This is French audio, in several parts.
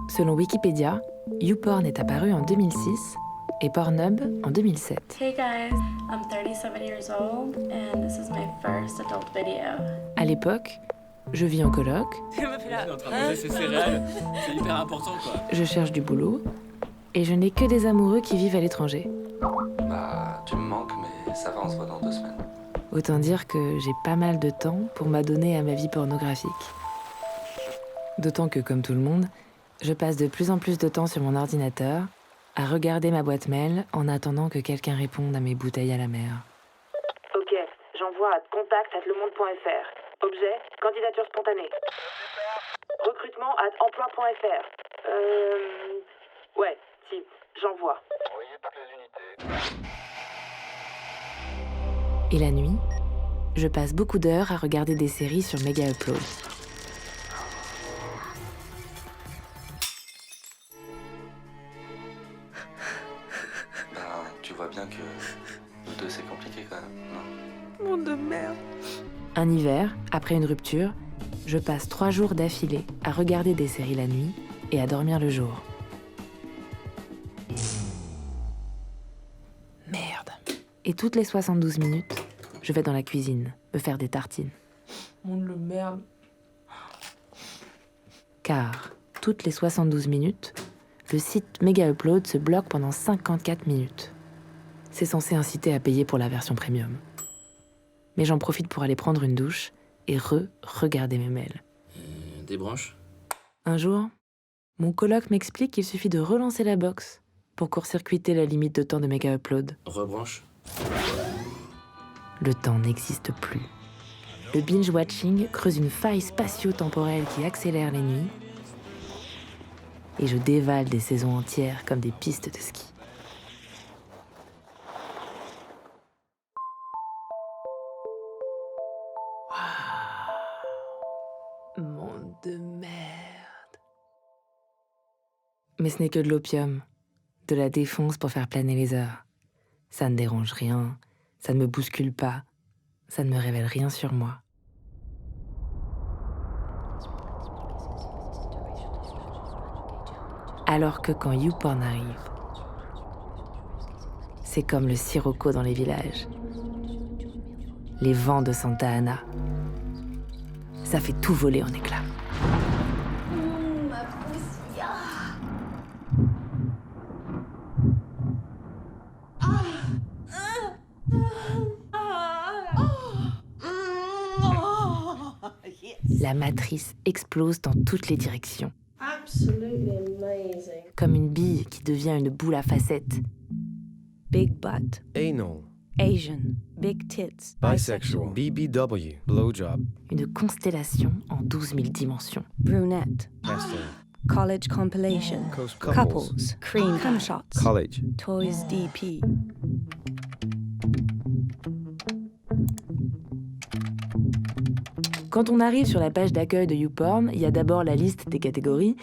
Selon Wikipédia, YouPorn est apparu en 2006 et Pornhub en 2007. Hey guys, I'm 37 years old and this is my first adult video. À l'époque, je vis en coloc. Il est en train de manger ses céréales, c'est hyper important quoi. Je cherche du boulot et je n'ai que des amoureux qui vivent à l'étranger. Bah, tu me manques, mais ça va, on se voit dans 2 semaines. Autant dire que j'ai pas mal de temps pour m'adonner à ma vie pornographique. D'autant que, comme tout le monde, je passe de plus en plus de temps sur mon ordinateur à regarder ma boîte mail en attendant que quelqu'un réponde à mes bouteilles à la mer. Ok, j'envoie à contact@lemonde.fr. Objet, candidature spontanée. Recrutement@emploi.fr. Ouais, si, j'envoie. Et la nuit, je passe beaucoup d'heures à regarder des séries sur Mega Upload. Tu vois bien que nous deux, c'est compliqué quand même, non? Monde de merde. Un hiver, après une rupture, je passe 3 jours d'affilée à regarder des séries la nuit et à dormir le jour. Merde. Et toutes les 72 minutes, je vais dans la cuisine me faire des tartines. Monde de merde. Car, toutes les 72 minutes, le site Mega Upload se bloque pendant 54 minutes. C'est censé inciter à payer pour la version premium. Mais j'en profite pour aller prendre une douche et regarder mes mails. Débranche. Un jour, mon coloc m'explique qu'il suffit de relancer la box pour court-circuiter la limite de temps de Mega Upload. Rebranche. Le temps n'existe plus. Le binge-watching creuse une faille spatio-temporelle qui accélère les nuits et je dévale des saisons entières comme des pistes de ski. Monde de merde. Mais ce n'est que de l'opium, de la défonce pour faire planer les heures. Ça ne dérange rien, ça ne me bouscule pas, ça ne me révèle rien sur moi. Alors que quand YouPorn arrive, c'est comme le sirocco dans les villages. Les vents de Santa Ana. Ça fait tout voler en éclats. Ma poussière. La matrice explose dans toutes les directions. Absolutely amazing. Comme une bille qui devient une boule à facettes. Big butt, Anal, Asian, big tits, bisexual, BBW, blowjob, Une constellation en 12 000 dimensions. brunette, testing, college compilation, couples, cream cum shots, college, toys DP. Quand on arrive sur la page d'accueil de YouPorn, il y a d'abord la liste des catégories.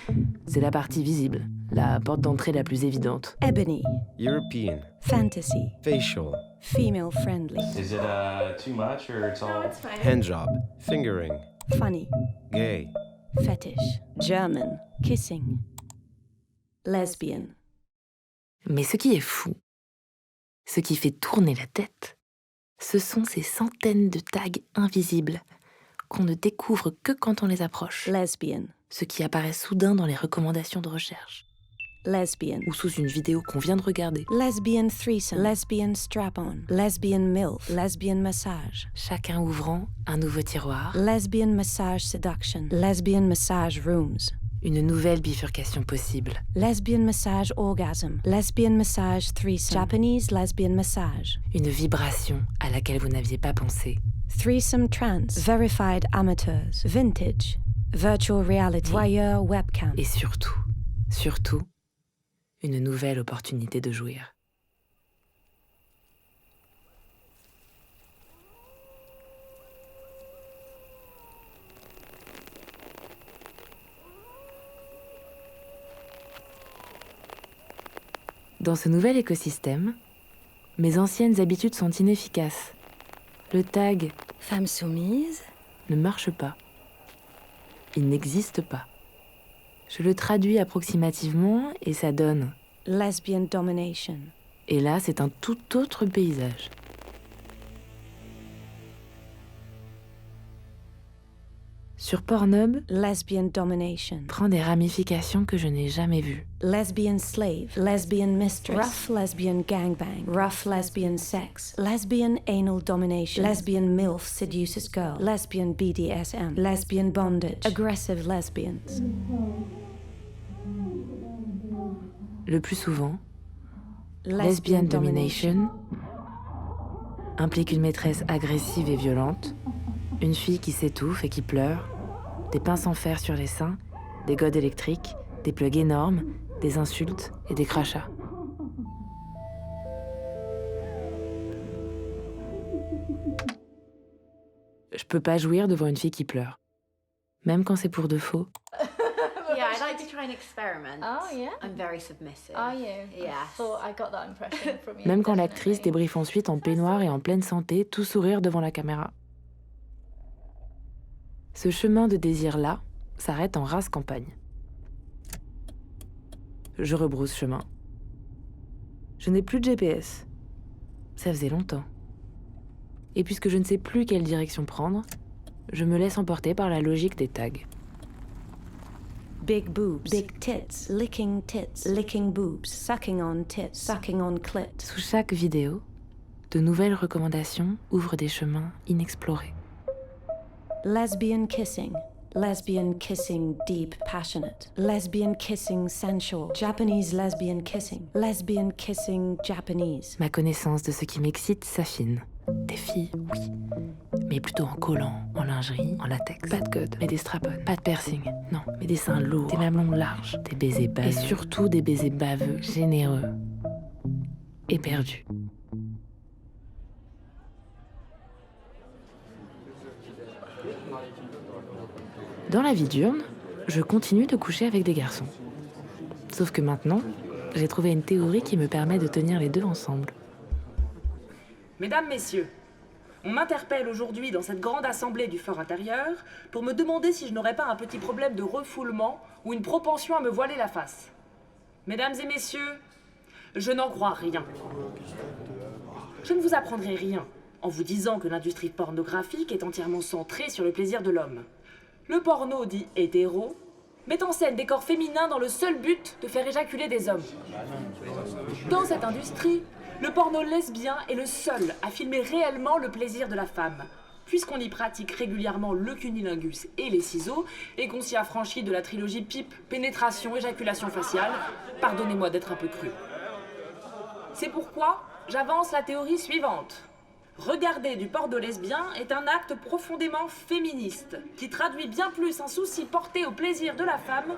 C'est la partie visible, la porte d'entrée la plus évidente. Ebony, European, fantasy, facial, female friendly, Is it too much or it's all? No, it's fine. handjob, fingering, funny, gay, fetish, German, kissing, lesbian. Mais ce qui est fou, ce qui fait tourner la tête, ce sont ces centaines de tags invisibles qu'on ne découvre que quand on les approche. Lesbian, Ce qui apparaît soudain dans les recommandations de recherche lesbian, ou sous une vidéo qu'on vient de regarder. lesbian threesome, lesbian strap-on, lesbian MILF, lesbian massage, Chacun ouvrant un nouveau tiroir, lesbian massage seduction, lesbian massage rooms, une nouvelle bifurcation possible. lesbian massage orgasm, lesbian massage threesome, Japanese lesbian massage, Une vibration à laquelle vous n'aviez pas pensé. threesome trance, verified amateurs, vintage, virtual reality, voyeur webcam. Et surtout, une nouvelle opportunité de jouir. Dans ce nouvel écosystème, Mes anciennes habitudes sont inefficaces. Le tag Femme soumise. ne marche pas. Il n'existe pas. Je le traduis approximativement et ça donne. Lesbian domination. Et là, c'est un tout autre paysage. Sur Pornhub, Lesbian domination. prend des ramifications que je n'ai jamais vues. Lesbian slave. Lesbian mistress. Rough lesbian gangbang. Rough lesbian sex. Lesbian anal domination. Lesbian MILF seduces girl. Lesbian BDSM. Lesbian bondage. Aggressive lesbians. Le plus souvent, lesbian domination implique une maîtresse agressive et violente, une fille qui s'étouffe et qui pleure, des pinces en fer sur les seins, des godes électriques, des plugs énormes, des insultes et des crachats. Je peux pas jouir devant une fille qui pleure, même quand c'est pour de faux. Yeah, I like to try and experiment. Oh, yeah? I'm very submissive. Are you? Yes. I thought I got that impression from you. Même quand l'actrice definitely. débriefe ensuite en peignoir et en pleine santé, tout sourire devant la caméra. Ce chemin de désir-là s'arrête en rase campagne. Je rebrousse chemin. Je n'ai plus de GPS. Ça faisait longtemps. Et puisque je ne sais plus quelle direction prendre, je me laisse emporter par la logique des tags. Big boobs. Big tits. Licking boobs. Sucking on tits. Sucking on clit. Sous chaque vidéo, de nouvelles recommandations ouvrent des chemins inexplorés. Lesbian kissing. Lesbian kissing deep passionate. Lesbian kissing sensual. Japanese lesbian kissing. Lesbian kissing Japanese. Ma connaissance de ce qui m'excite s'affine. Des filles, oui. Mais plutôt en collant, en lingerie, en latex. Pas de code, mais des strap-on. Pas de piercing, non. Mais des seins lourds, des mamelons larges, des baisers baveux. Et surtout des baisers baveux, généreux. Et perdus. Dans la vie diurne, je continue de coucher avec des garçons. Sauf que maintenant, j'ai trouvé une théorie qui me permet de tenir les deux ensemble. Mesdames, Messieurs, on m'interpelle aujourd'hui dans cette grande assemblée du fort intérieur pour me demander si je n'aurais pas un petit problème de refoulement ou une propension à me voiler la face. Mesdames et Messieurs, je n'en crois rien. Je ne vous apprendrai rien en vous disant que l'industrie pornographique est entièrement centrée sur le plaisir de l'homme. Le porno dit hétéro met en scène des corps féminins dans le seul but de faire éjaculer des hommes. Dans cette industrie, le porno lesbien est le seul à filmer réellement le plaisir de la femme, puisqu'on y pratique régulièrement le cunnilingus et les ciseaux, et qu'on s'y affranchit de la trilogie pipe, pénétration, éjaculation faciale. Pardonnez-moi d'être un peu cru. C'est pourquoi j'avance la théorie suivante. Regarder du porno lesbien est un acte profondément féministe, qui traduit bien plus un souci porté au plaisir de la femme,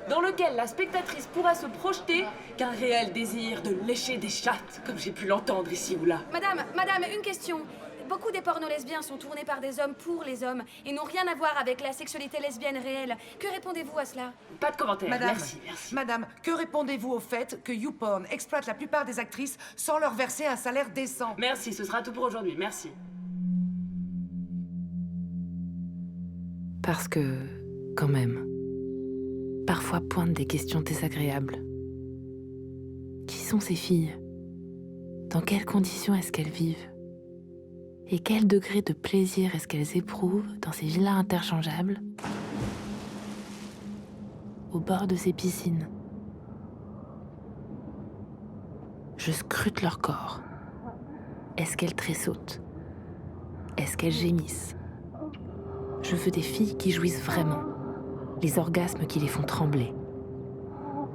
dans lequel la spectatrice pourrait se projeter qu'un réel désir de lécher des chattes, comme j'ai pu l'entendre ici ou là. Madame, une question. Beaucoup des pornos lesbiens sont tournés par des hommes pour les hommes et n'ont rien à voir avec la sexualité lesbienne réelle. Que répondez-vous à cela? Pas de commentaire, Madame, merci. Madame, que répondez-vous au fait que YouPorn exploite la plupart des actrices sans leur verser un salaire décent? Merci, ce sera tout pour aujourd'hui, merci. Parce que, quand même, parfois pointent des questions désagréables. Qui sont ces filles? Dans quelles conditions est-ce qu'elles vivent? Et quel degré de plaisir est-ce qu'elles éprouvent dans ces villas interchangeables, au bord de ces piscines? Je scrute leur corps. Est-ce qu'elles tressautent? Est-ce qu'elles gémissent? Je veux des filles qui jouissent vraiment, les orgasmes qui les font trembler.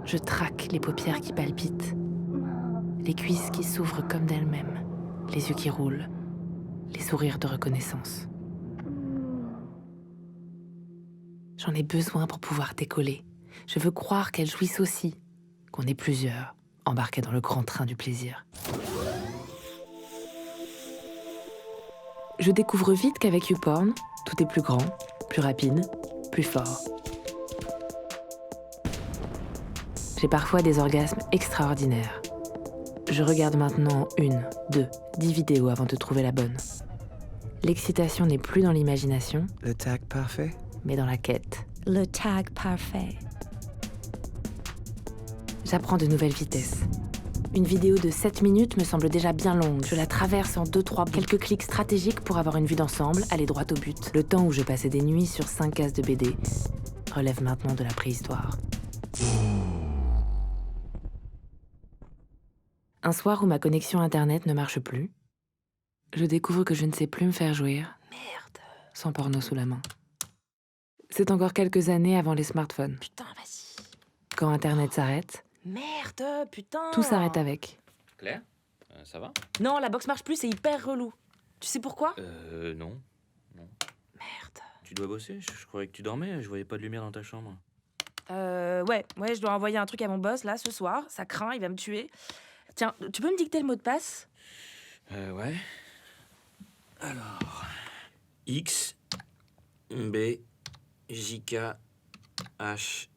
Je traque les paupières qui palpitent, les cuisses qui s'ouvrent comme d'elles-mêmes, les yeux qui roulent, les sourires de reconnaissance. J'en ai besoin pour pouvoir décoller. Je veux croire qu'elles jouissent aussi, qu'on est plusieurs, embarqués dans le grand train du plaisir. Je découvre vite qu'avec YouPorn, tout est plus grand, plus rapide, plus fort. J'ai parfois des orgasmes extraordinaires. Je regarde maintenant 1, 2, 10 vidéos avant de trouver la bonne. L'excitation n'est plus dans l'imagination, Le tag parfait. mais dans la quête. Le tag parfait. J'apprends de nouvelles vitesses. Une vidéo de 7 minutes me semble déjà bien longue. Je la traverse en 2-3 bouts. Quelques clics stratégiques pour avoir une vue d'ensemble, aller droit au but. Le temps où je passais des nuits sur 5 cases de BD relève maintenant de la préhistoire. Un soir où ma connexion internet ne marche plus, je découvre que je ne sais plus me faire jouir. Merde. Sans porno sous la main. C'est encore quelques années avant les smartphones. Putain, vas-y. Quand internet s'arrête, Merde, putain. tout s'arrête avec. Claire, ça va? Non, la box marche plus, c'est hyper relou. Tu sais pourquoi? Non. Merde. Tu dois bosser? Je croyais que tu dormais, je voyais pas de lumière dans ta chambre. Ouais, je dois envoyer un truc à mon boss, là, ce soir. Ça craint, il va me tuer. Tiens, tu peux me dicter le mot de passe? Ouais. Alors... X, B, J, K, H,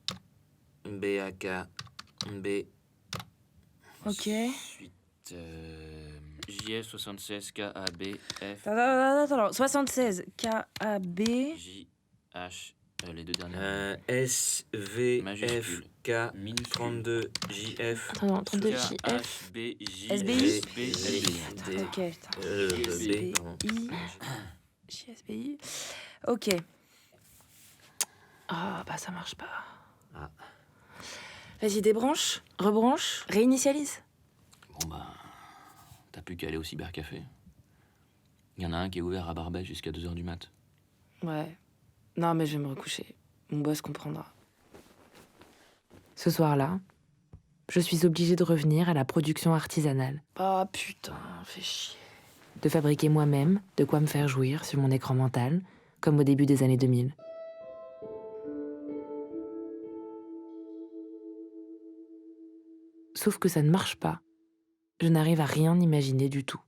B, A, K, B... Ok. Ensuite... JF 76 K, A, B, F... Attends, 76, K, A, B... J, H... les deux dernières. S, V, Majuscule. F, K, 32, JF. Attends, 32, JF... B, J, SBI? B, Ok, putain. B, pardon. JSBI... Ok. Ah, bah ça marche pas. Ah. Vas-y, débranche, rebranche, réinitialise. Bon bah... T'as plus qu'à aller au cybercafé. Il y en a un qui est ouvert à Barbès jusqu'à 2h du mat. Ouais. Non, mais je vais me recoucher. Mon boss comprendra. Ce soir-là, je suis obligée de revenir à la production artisanale. Ah putain, fais chier. De fabriquer moi-même de quoi me faire jouir sur mon écran mental, comme au début des années 2000. Sauf que ça ne marche pas. Je n'arrive à rien imaginer du tout.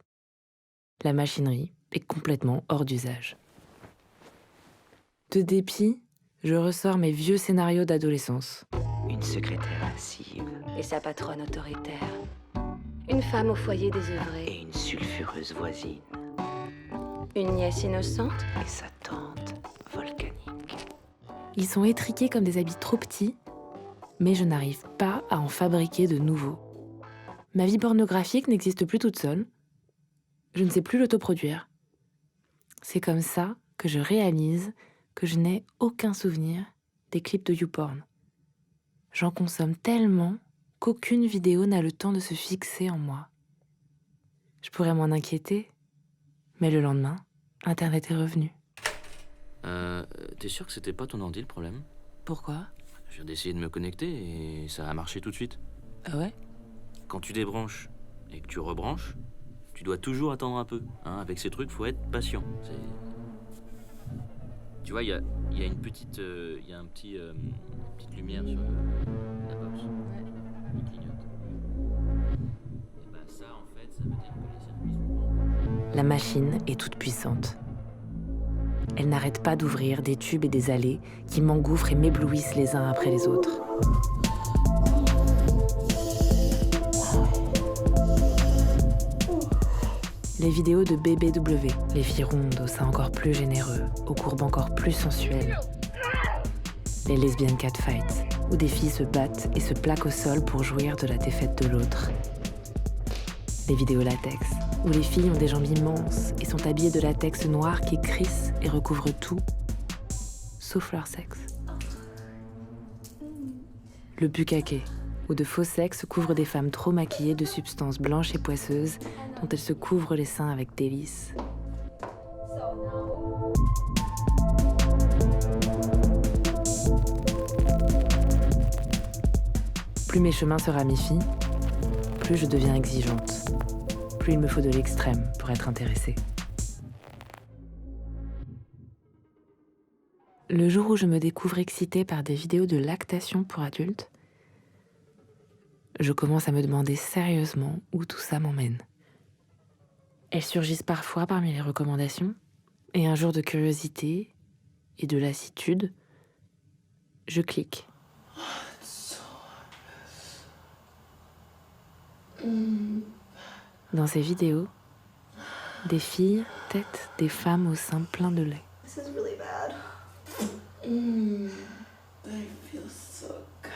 La machinerie est complètement hors d'usage. De dépit, je ressors mes vieux scénarios d'adolescence. Une secrétaire lascive Et sa patronne autoritaire. Une femme au foyer désœuvrée. et une sulfureuse voisine Une nièce innocente. et sa tante volcanique. Ils sont étriqués comme des habits trop petits, mais je n'arrive pas à en fabriquer de nouveaux. Ma vie pornographique n'existe plus toute seule. Je ne sais plus l'autoproduire. C'est comme ça que je réalise que je n'ai aucun souvenir des clips de YouPorn. J'en consomme tellement qu'aucune vidéo n'a le temps de se fixer en moi. Je pourrais m'en inquiéter, mais le lendemain, Internet est revenu. T'es sûr que c'était pas ton ordi le problème? Pourquoi? Je viens d'essayer de me connecter et ça a marché tout de suite. Ah ouais? Quand tu débranches et que tu rebranches, tu dois toujours attendre un peu. Hein, avec ces trucs, faut être patient. Tu vois, il y a une petite... Il y a une petite lumière sur la box. Il clignote. Et bah ça, en fait, ça veut dire que les circuits sont... La machine est toute puissante. Elle n'arrête pas d'ouvrir des tubes et des allées qui m'engouffrent et m'éblouissent les uns après les autres. Les vidéos de BBW, les filles rondes aux seins encore plus généreux, aux courbes encore plus sensuelles. Les lesbian catfights, où des filles se battent et se plaquent au sol pour jouir de la défaite de l'autre. Les vidéos latex, où les filles ont des jambes immenses et sont habillées de latex noir qui crisse et recouvre tout, sauf leur sexe. Le bukkake, où de faux sexes couvrent des femmes trop maquillées de substances blanches et poisseuses dont elles se couvrent les seins avec délice. Plus mes chemins se ramifient, plus je deviens exigeante. Plus il me faut de l'extrême pour être intéressée. Le jour où je me découvre excitée par des vidéos de lactation pour adultes, je commence à me demander sérieusement où tout ça m'emmène. Elles surgissent parfois parmi les recommandations, et un jour de curiosité et de lassitude, je clique. Mm. Dans ces vidéos, des filles têtent des femmes au sein plein de lait. This is really bad. I feel so good.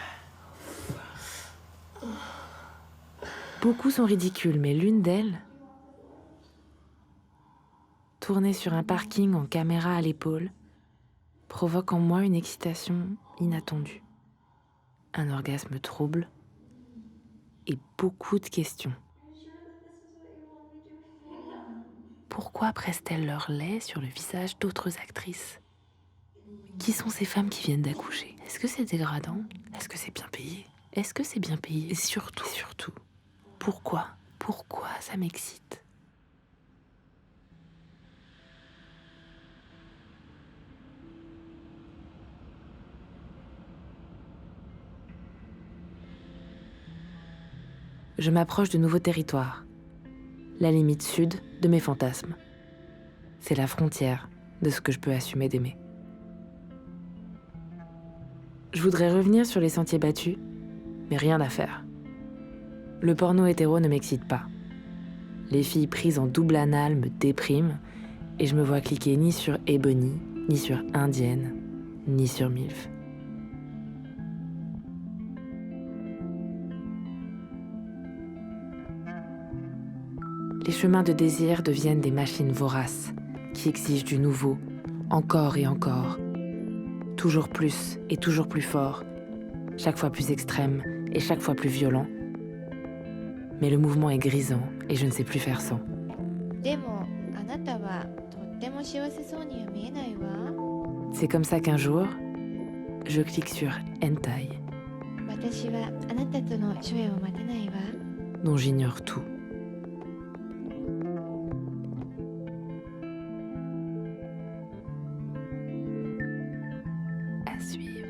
Beaucoup sont ridicules, mais l'une d'elles, tournée sur un parking en caméra à l'épaule, provoque en moi une excitation inattendue, un orgasme trouble et beaucoup de questions. Pourquoi pressent-elles leur lait sur le visage d'autres actrices? Qui sont ces femmes qui viennent d'accoucher? Est-ce que c'est dégradant? Est-ce que c'est bien payé? Est-ce que c'est bien payé? Et surtout, pourquoi ça m'excite? Je m'approche de nouveaux territoires, la limite sud de mes fantasmes. C'est la frontière de ce que je peux assumer d'aimer. Je voudrais revenir sur les sentiers battus, mais rien à faire. Le porno hétéro ne m'excite pas. Les filles prises en double anal me dépriment et je me vois cliquer ni sur Ebony, ni sur Indienne, ni sur MILF. Les chemins de désir deviennent des machines voraces qui exigent du nouveau, encore et encore. Toujours plus et toujours plus fort, chaque fois plus extrême et chaque fois plus violent. Mais le mouvement est grisant et je ne sais plus faire sans. C'est comme ça qu'un jour, je clique sur Hentai, dont j'ignore tout. À suivre.